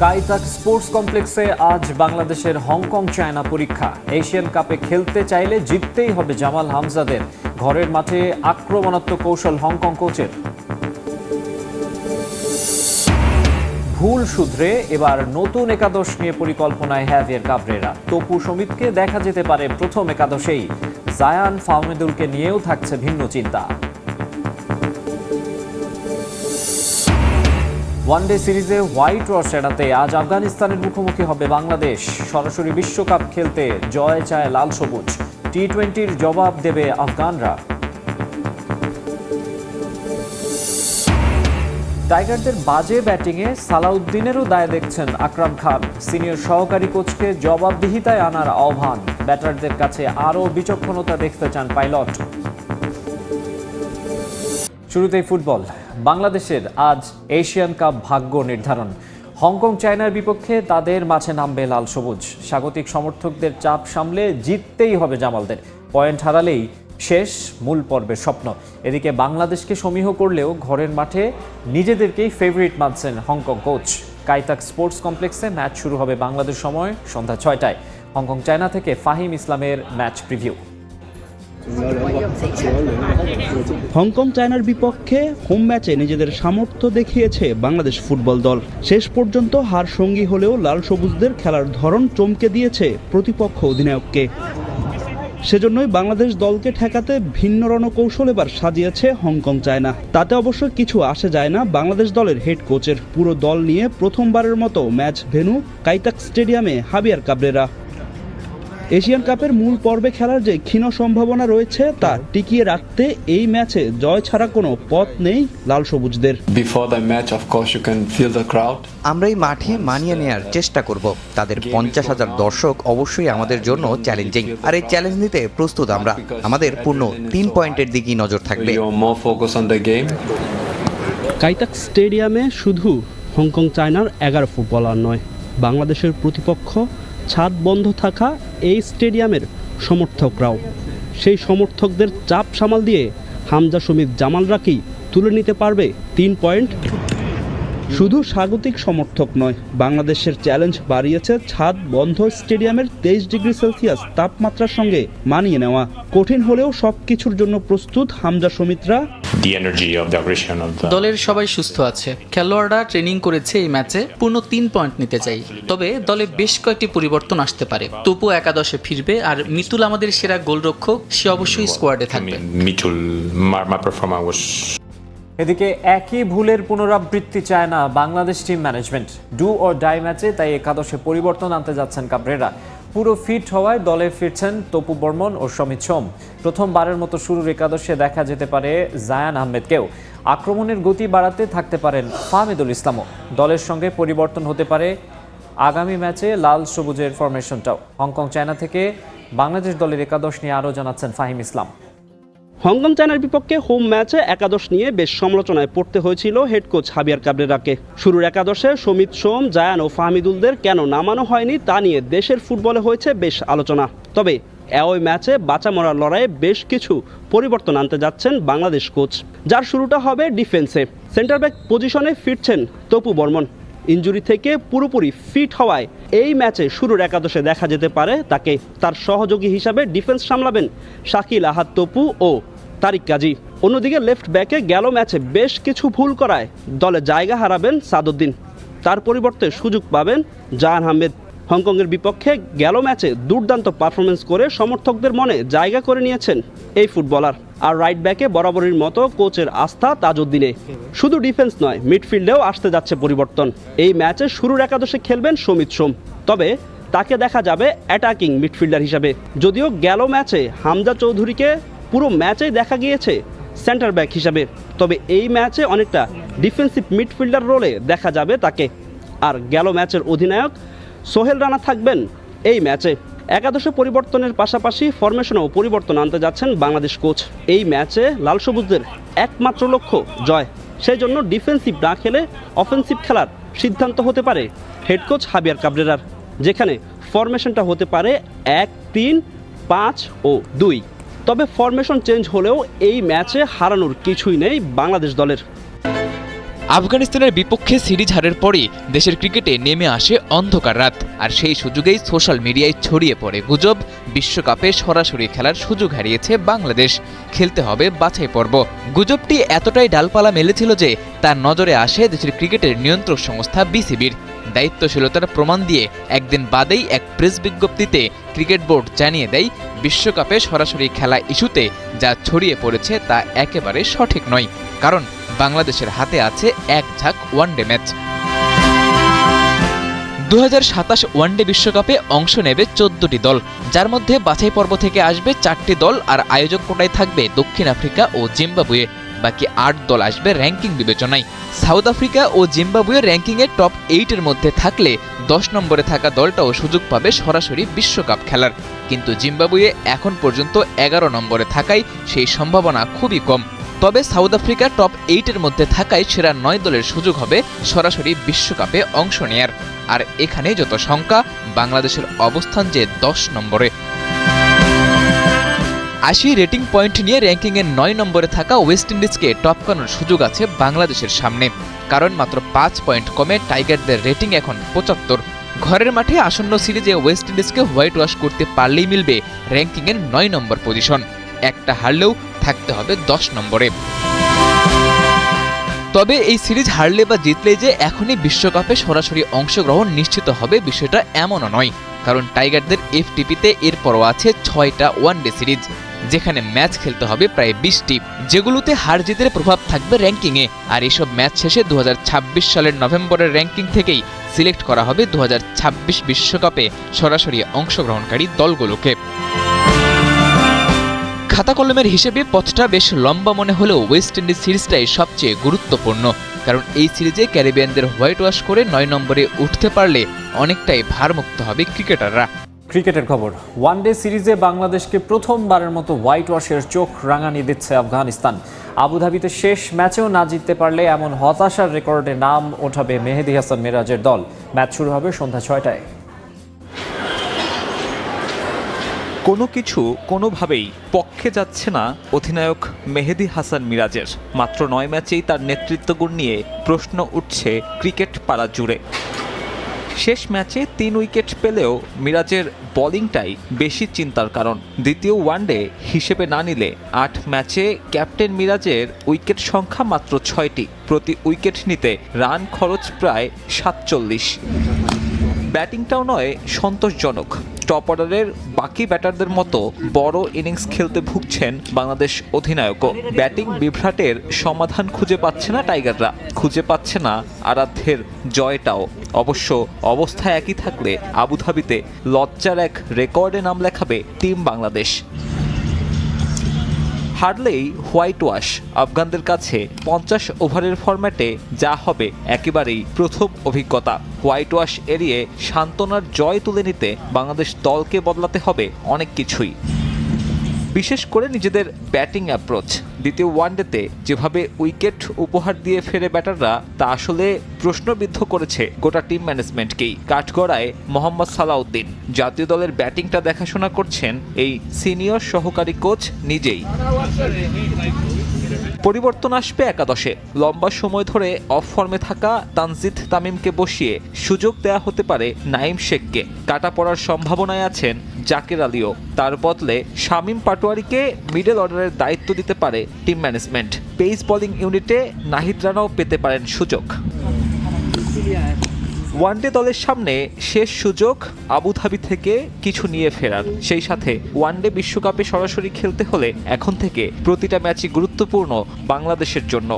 কাইতাক sports কমপ্লেক্সে আজ বাংলাদেশের হংকং চায়না পরীক্ষা। এশিয়ান কাপে খেলতে চাইলে জিততেই হবে জামাল হামজাদের। ঘরের মাঠে আক্রমণাত্মক কৌশল হংকং কোচের। ভুল শুধরে এবার নতুন একাদশ নিয়ে পরিকল্পনায় হ্যাভিয়ার কাবরেরা। তপু সমিতকে দেখা যেতে পারে প্রথম একাদশেই। জায়ান ফাহমিদুলকে নিয়েও থাকছে ভিন্ন চিন্তা। ওয়ানডে সিরিজে হোয়াইট ওয়াশ এড়াতে আজ আফগানিস্তানের মুখোমুখি হবে বাংলাদেশ। সরাসরি বিশ্বকাপ খেলতে জয় চায় লাল সবুজ। টি-20-র জবাব দেবে আফগানরা। টাইগারদের বাজে ব্যাটিংয়ে সালাউদ্দিনেরও দায় দেখছেন আকরাম খান। সিনিয়র সহকারী কোচকে জবাবদিহিতায় আনার আহ্বান। ব্যাটারদের কাছে আরও বিচক্ষণতা দেখতে চান পাইলট। শুরুতেই ফুটবল। বাংলাদেশের আজ এশিয়ান কাপ ভাগ্য নির্ধারণ। হংকং চায়নার বিপক্ষে তাদের মাঠে নামবে লাল সবুজ। স্বাগতিক সমর্থকদের চাপ সামলে জিততেই হবে জামালদের। পয়েন্ট হারালেই শেষ মূল পর্বের স্বপ্ন। এদিকে বাংলাদেশকে সমীহ করলেও ঘরের মাঠে নিজেদেরকেই ফেভারিট মানছেন হংকং কোচ। কাইতাক স্পোর্টস কমপ্লেক্সে ম্যাচ শুরু হবে বাংলাদেশ সময় সন্ধ্যা 6টায়। হংকং চায়না থেকে ফাহিম ইসলামের ম্যাচ প্রিভিউ। হংকং চায়নার বিপক্ষে হোম ম্যাচে নিজেদের সামর্থ্য দেখিয়েছে বাংলাদেশ ফুটবল দল। শেষ পর্যন্ত হার সঙ্গী হলেও লাল সবুজদের খেলার ধরন চমকে দিয়েছে প্রতিপক্ষ অধিনায়ককে। সেজন্যই বাংলাদেশ দলকে ঠেকাতে ভিন্ন রণকৌশল এবার সাজিয়েছে হংকং চায়না। তাতে অবশ্য কিছু আসে যায় না বাংলাদেশ দলের হেড কোচের। পুরো দল নিয়ে প্রথমবারের মতো ম্যাচ ভেন্যু কাইতাক স্টেডিয়ামে হাভিয়ার কাবরেরা। এশিয়ান কাপের মূল পর্বে খেলার যে ক্ষীণ সম্ভাবনা রয়েছে তা টিকিয়ে রাখতে এই ম্যাচে জয় ছাড়া কোনো পথ নেই লাল সবুজদের। আমরা এই মাঠে মানিয়ে নেয়ার চেষ্টা করব। তাদের 50,000 দর্শক অবশ্যই আমাদের জন্য চ্যালেঞ্জিং, আর এই চ্যালেঞ্জ নিতে প্রস্তুত আমরা। আমাদের পূর্ণ 3 পয়েন্টের দিকেই নজর থাকবে। কাইতাক স্টেডিয়ামে শুধু হংকং চায়নার 11 ফুটবলার নয়, বাংলাদেশের প্রতিপক্ষ ছাদ বন্ধ থাকা এই স্টেডিয়ামের সমর্থকরাও। সেই সমর্থকদের চাপ সামাল দিয়ে হামজা সমিত জামালরা কি তুলে নিতে পারবে 3 পয়েন্ট? শুধু স্বাগতিক সমর্থক নয়, বাংলাদেশের চ্যালেঞ্জ বাড়িয়েছে ছাদ বন্ধ স্টেডিয়ামের 23 ডিগ্রি সেলসিয়াস তাপমাত্রার সঙ্গে মানিয়ে নেওয়া। কঠিন হলেও সবকিছুর জন্য প্রস্তুত হামজা সমিতরা। দলের সবাই সুস্থ আছে, খেলোয়াড়রা ট্রেনিং করেছে। এই ম্যাচে পূর্ণ 3 পয়েন্ট নিতে চাই। তবে দলে বেশ কয়েকটি পরিবর্তন আসতে পারে। তপু একাদশে ফিরবে, আর মিতুল আমাদের সেরা গোলরক্ষক, সে অবশ্যই স্কোয়াডে থাকবে। এদিকে একই ভুলের পুনরাবৃত্তি চায় না Bangladesh team management. Do or die ম্যাচে তাই একাদশে পরিবর্তন আনতে যাচ্ছেন কাবরেরা। পুরো ফিট হওয়ায় দলে ফিরছেন তপু বর্মন ও সমিত সোম। প্রথমবারের মতো শুরুর একাদশে দেখা যেতে পারে জায়ান আহমেদকেও। আক্রমণের গতি বাড়াতে থাকতে পারেন ফাহমিদুল ইসলামও। দলের সঙ্গে পরিবর্তন হতে পারে আগামী ম্যাচে লাল সবুজের ফরমেশনটাও। হংকং চায়না থেকে বাংলাদেশ দলের একাদশ নিয়ে আরও জানাচ্ছেন ফাহিম ইসলাম। হংকং চায়নার বিপক্ষে হোম ম্যাচে একাদশ নিয়ে বেশ সমালোচনায় পড়তে হয়েছিল হেড কোচ হাভিয়ার কাবরেরাকে। শুরুর একাদশে সমিত সোম, জায়ান ও ফাহমিদুলদের কেন নামানো হয়নি তা নিয়ে দেশের ফুটবলে হয়েছে বেশ আলোচনা। তবে ওই ম্যাচে বাঁচা মরার লড়াইয়ে বেশ কিছু পরিবর্তন আনতে যাচ্ছেন বাংলাদেশ কোচ, যার শুরুটা হবে ডিফেন্সে। সেন্টার ব্যাক পজিশনে ফিরছেন তপু বর্মন। ইনজুরি থেকে পুরোপুরি ফিট হওয়ায় এই ম্যাচে শুরুর একাদশে দেখা যেতে পারে তাকে। তার সহযোগী হিসাবে ডিফেন্স সামলাবেন শাকিল আহাদ তপু ও তারিক কাজী। অন্যদিকে লেফট ব্যাকে গেল ম্যাচে বেশ কিছু ভুল করায় দলে জায়গা হারাবেন সাদউদ্দিন। তার পরিবর্তে সুযোগ পাবেন জায়ান আহমেদ। হংকংয়ের বিপক্ষে গেল ম্যাচে দুর্দান্ত পারফরমেন্স করে সমর্থকদের মনে জায়গা করে নিয়েছেন এই ফুটবলার। আর রাইট ব্যাকে বরাবরের মতো কোচের আস্থা তাজউদ্দিনে। শুধু ডিফেন্স নয়, মিডফিল্ডেও আসতে যাচ্ছে পরিবর্তন। এই ম্যাচে শুরুর একাদশে খেলবেন সমিত সোম, তবে তাকে দেখা যাবে অ্যাটাকিং মিডফিল্ডার হিসাবে। যদিও গেল ম্যাচে হামজা চৌধুরীকে পুরো ম্যাচেই দেখা গিয়েছে সেন্টার ব্যাক হিসাবে, তবে এই ম্যাচে অনেকটা ডিফেন্সিভ মিডফিল্ডার রোলে দেখা যাবে তাকে। আর গেল ম্যাচের অধিনায়ক সোহেল রানা থাকবেন এই ম্যাচে। একাদশে পরিবর্তনের পাশাপাশি ফরমেশনেও পরিবর্তন আনতে যাচ্ছেন বাংলাদেশ কোচ। এই ম্যাচে লাল সবুজদের একমাত্র লক্ষ্য জয়। সেই জন্য ডিফেন্সিভ না খেলে অফেন্সিভ খেলার সিদ্ধান্ত হতে পারে হেড কোচ হাভিয়ার কাবরেরার, যেখানে ফরমেশনটা হতে পারে 1-3-5 ও 2। তবে ফরমেশন চেঞ্জ হলেও এই ম্যাচে হারানোর কিছুই নেই বাংলাদেশ দলের। আফগানিস্তানের বিপক্ষে সিরিজ হারের পরই দেশের ক্রিকেটে নেমে আসে অন্ধকার রাত। আর সেই সুযোগেই সোশ্যাল মিডিয়ায় ছড়িয়ে পড়ে গুজব, বিশ্বকাপে সরাসরি খেলার সুযোগ হারিয়েছে বাংলাদেশ, খেলতে হবে বাছাই পর্ব। গুজবটি এতটাই ডালপালা মেলেছিল যে তার নজরে আসে দেশের ক্রিকেটের নিয়ন্ত্রক সংস্থা বিসিবির। দায়িত্বশীলতার প্রমাণ দিয়ে একদিন বাদেই এক প্রেস বিজ্ঞপ্তিতে ক্রিকেট বোর্ড জানিয়ে দেয়, বিশ্বকাপে সরাসরি খেলা ইস্যুতে যা ছড়িয়ে পড়েছে তা একেবারে সঠিক নয়, কারণ বাংলাদেশের হাতে আছে এক ঝাঁক ওয়ানডে ম্যাচ। 2027 ওয়ানডে বিশ্বকাপে অংশ নেবে 14টি দল, যার মধ্যে বাছাই পর্ব থেকে আসবে 4টি দল, আর আয়োজক কোটায় থাকবে দক্ষিণ আফ্রিকা ও জিম্বাবুয়ে। বাকি 8 দল আসবে র্যাঙ্কিং বিবেচনায়। সাউথ আফ্রিকা ও জিম্বাবুয়ে র্যাঙ্কিংয়ে টপ 8-এর মধ্যে থাকলে 10 নম্বরে থাকা দলটাও সুযোগ পাবে সরাসরি বিশ্বকাপ খেলার। কিন্তু জিম্বাবুয়ে এখন পর্যন্ত 11 নম্বরে থাকায় সেই সম্ভাবনা খুবই কম। তবে সাউথ আফ্রিকা টপ 8-এর মধ্যে থাকায় সেরা 9 দলের সুযোগ হবে সরাসরি বিশ্বকাপে অংশ নেয়ার। আর এখানে যত শঙ্কা, বাংলাদেশের অবস্থান যে 10 নম্বরে। 80 রেটিং পয়েন্ট নিয়ে র্যাঙ্কিংয়ে 9 নম্বরে থাকা ওয়েস্ট ইন্ডিজকে টপকানোর সুযোগ আছে বাংলাদেশের সামনে, কারণ মাত্র 5 পয়েন্ট কমে টাইগারদের রেটিং এখন 75। ঘরের মাঠে আসন্ন সিরিজে ওয়েস্ট ইন্ডিজকে হোয়াইট ওয়াশ করতে পারলেই মিলবে র্যাঙ্কিংয়ের 9 নম্বর পজিশন। একটা হারলেও থাকতে হবে 10 নম্বরে। তবে এই সিরিজ হারলে বা জিতলে যে এখনই বিশ্বকাপে সরাসরি অংশগ্রহণ নিশ্চিত হবে বিষয়টা এমনও নয়, কারণ টাইগারদের এফটিপিতে এরপরও আছে 6টা ওয়ানডে সিরিজ, যেখানে ম্যাচ খেলতে হবে প্রায় 20টি, যেগুলোতে হার জিতের প্রভাব থাকবে র্যাঙ্কিংয়ে। আর এসব ম্যাচ শেষে 2026 সালের নভেম্বরের র্যাঙ্কিং থেকেই সিলেক্ট করা হবে 2026 বিশ্বকাপে সরাসরি অংশগ্রহণকারী দলগুলোকে। খাতা কলমের হিসেবে পথটা বেশ লম্বা মনে হলেও ওয়েস্ট ইন্ডিজ সিরিজটাই সবচেয়ে গুরুত্বপূর্ণ, কারণ এই সিরিজে ক্যারিবিয়ানদের হোয়াইট ওয়াশ করে 9 নম্বরে উঠতে পারলে অনেকটাই ভারমুক্ত হবে ক্রিকেটাররা। ক্রিকেটের খবর, ওয়ানডে সিরিজে বাংলাদেশকে প্রথমবারের মতো হোয়াইট ওয়াশের চোখ রাঙানি দিচ্ছে আফগানিস্তান। আবুধাবিতে শেষ ম্যাচেও না জিততে পারলে এমন হতাশার রেকর্ডে নাম ওঠাবে মেহেদী হাসান মিরাজের দল। ম্যাচ শুরু হবে সন্ধ্যা 6টায়। কোনো কিছু কোনোভাবেই পক্ষে যাচ্ছে না অধিনায়ক মেহেদী হাসান মিরাজের। মাত্র 9 ম্যাচেই তার নেতৃত্বগুণ নিয়ে প্রশ্ন উঠছে ক্রিকেট পাড়া জুড়ে। শেষ ম্যাচে 3 উইকেট পেলেও মিরাজের বোলিংটাই বেশি চিন্তার কারণ। দ্বিতীয় ওয়ানডে হিসেবে না নিলে 8 ম্যাচে ক্যাপ্টেন মিরাজের উইকেট সংখ্যা মাত্র 6টি, প্রতি উইকেট নিতে রান খরচ প্রায় 47। ব্যাটিংটাও নয় সন্তোষজনক। টপ অর্ডারের বাকি ব্যাটারদের মতো বড় ইনিংস খেলতে ভুগছেন বাংলাদেশ অধিনায়কও। ব্যাটিং বিভ্রাটের সমাধান খুঁজে পাচ্ছে না টাইগাররা, খুঁজে পাচ্ছে না আরাধ্যের জয়টাও। অবশ্য অবস্থা একই থাকলে আবুধাবিতে লজ্জার এক রেকর্ডে নাম লেখাবে টিম বাংলাদেশ। হারলেই হোয়াইট ওয়াশ। আফগানদের কাছে 50 ওভারের ফরম্যাটে যা হবে একেবারেই প্রথম অভিজ্ঞতা। হোয়াইট ওয়াশ এড়িয়ে সান্ত্বনার জয় তুলে নিতে বাংলাদেশ দলকে বদলাতে হবে অনেক কিছুই, বিশেষ করে নিজেদের ব্যাটিং অ্যাপ্রোচ। দ্বিতীয় ওয়ানডেতে যেভাবে উইকেট উপহার দিয়ে ফেরে ব্যাটাররা, তা আসলে প্রশ্নবিদ্ধ করেছে গোটা টিম ম্যানেজমেন্টকেই। কাঠগড়ায় মোহাম্মদ সালাউদ্দিন। জাতীয় দলের ব্যাটিংটা দেখাশোনা করছেন এই সিনিয়র সহকারী কোচ নিজেই। পরিবর্তন আসবে একাদশে। লম্বা সময় ধরে অফ ফর্মে থাকা তানজিদ তামিমকে বসিয়ে সুযোগ দেয়া হতে পারে নাঈম শেখকে। কাটা পড়ার সম্ভাবনায় আছেন জাকের আলীও। তার বদলে শামীম পাটোয়ারিকে মিডল অর্ডারের দায়িত্ব দিতে পারে টিম ম্যানেজমেন্ট। পেস বোলিং ইউনিটে নাহিদ রানাও পেতে পারেন সুযোগ। ওয়ানডে দলের সামনে শেষ সুযোগ আবুধাবি থেকে কিছু নিয়ে ফেরার। সেই সাথে ওয়ানডে বিশ্বকাপে সরাসরি খেলতে হলে এখন থেকে প্রতিটা ম্যাচই গুরুত্বপূর্ণ বাংলাদেশের জন্য।